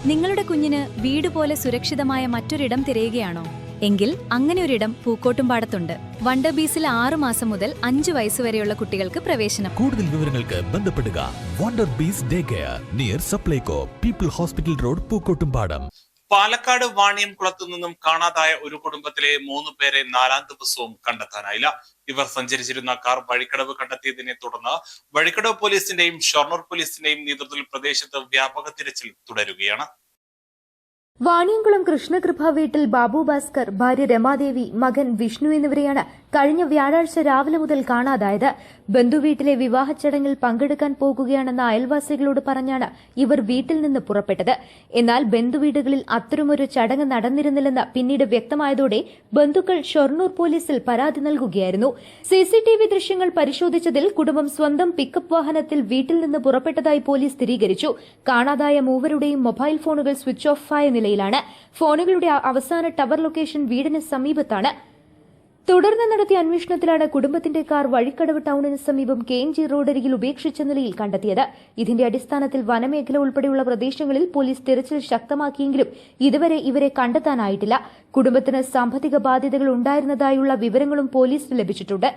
നിങ്ങളുടെ കുഞ്ഞിന് വീട് പോലെ സുരക്ഷിതമായ മറ്റൊരിടം തിരയുകയാണോ? എങ്കിൽ അങ്ങനെ ഒരിടം പൂക്കോട്ടുംപാടത്തുണ്ട്. വണ്ടർ ബീസിൽ 6 മാസം മുതൽ 5 വയസ്സുവരെയുള്ള കുട്ടികൾക്ക് പ്രവേശനം. കൂടുതൽ വിവരങ്ങൾക്ക് ബന്ധപ്പെടുക wonder bees day care near Supplyco people hospital road Pookkottumpadam. Palakkad വാണിയംകുളത്തു നിന്നും കാണാതായ ഒരു കുടുംബത്തിലെ 3 പേരെ 4ാം ദിവസവും കണ്ടെത്താനായില്ല. ഇവർ സഞ്ചരിച്ചിരുന്ന കാർ വഴിക്കടവ് കണ്ടെത്തിയതിനെ തുടർന്ന് വഴിക്കടവ് പോലീസിന്റെയും ഷൊർണൂർ പോലീസിന്റെയും നേതൃത്വത്തിൽ പ്രദേശത്ത് വ്യാപക തിരച്ചിൽ തുടരുകയാണ്. വാണിയംകുളം കൃഷ്ണകൃപ വീട്ടിൽ ബാബു ഭാസ്കർ, ഭാര്യ രമാദേവി, മകൻ വിഷ്ണു എന്നിവരെയാണ് കഴിഞ്ഞ വ്യാഴാഴ്ച രാവിലെ മുതൽ കാണാതായത്. ബന്ധുവീട്ടിലെ വിവാഹ ചടങ്ങിൽ പങ്കെടുക്കാൻ പോകുകയാണെന്ന അയൽവാസികളോട് പറഞ്ഞാണ് ഇവർ വീട്ടിൽ നിന്ന് പുറപ്പെട്ടത്. എന്നാൽ ബന്ധുവീടുകളിൽ അത്തരമൊരു ചടങ്ങ് നടന്നിരുന്നില്ലെന്ന് പിന്നീട് വ്യക്തമായതോടെ ബന്ധുക്കൾ ഷൊർണൂർ പോലീസിൽ പരാതി നൽകുകയായിരുന്നു. സിസിടിവി ദൃശ്യങ്ങൾ പരിശോധിച്ചതിൽ കുടുംബം സ്വന്തം പിക്കപ്പ് വാഹനത്തിൽ വീട്ടിൽ നിന്ന് പുറപ്പെട്ടതായി പോലീസ് സ്ഥിരീകരിച്ചു. കാണാതായ മൂവരുടെയും മൊബൈൽ ഫോണുകൾ സ്വിച്ച് ഓഫ് ആയ നിലയിലാണ്. ഫോണുകളുടെ അവസാന ടവർ ലൊക്കേഷൻ വീടിന് സമീപത്താണ്. തുടർന്ന് നടത്തിയ അന്വേഷണത്തിലാണ് കുടുംബത്തിന്റെ കാർ വഴിക്കടവ് ടൌണിന് സമീപം KNG റോഡരികിൽ ഉപേക്ഷിച്ച നിലയിൽ കണ്ടെത്തിയത്. ഇതിന്റെ അടിസ്ഥാനത്തിൽ വനമേഖല ഉൾപ്പെടെയുള്ള പ്രദേശങ്ങളിൽ പോലീസ് തിരച്ചിൽ ശക്തമാക്കിയെങ്കിലും ഇതുവരെ ഇവരെ കണ്ടെത്താനായിട്ടില്ല. കുടുംബത്തിന് സാമ്പത്തിക ബാധ്യതകൾ ഉണ്ടായിരുന്നതായുള്ള വിവരങ്ങളും പോലീസിന് ലഭിച്ചിട്ടുണ്ട്.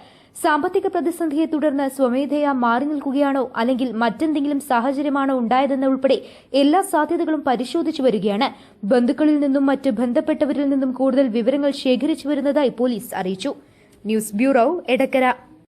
സാമ്പത്തിക പ്രതിസന്ധിയെ തുടർന്ന് സ്വമേധയാ മാറി നിൽക്കുകയാണോ അല്ലെങ്കിൽ മറ്റെന്തെങ്കിലും സാഹചര്യമാണോ ഉണ്ടായതെന്ന ഉൾപ്പെടെ എല്ലാ സാധ്യതകളും പരിശോധിച്ചു വരികയാണ്. ബന്ധുക്കളിൽ നിന്നും മറ്റ് ബന്ധപ്പെട്ടവരിൽ നിന്നും കൂടുതൽ വിവരങ്ങൾ ശേഖരിച്ചു വരുന്നതായി പോലീസ് അറിയിച്ചു. News bureau, Edakkara.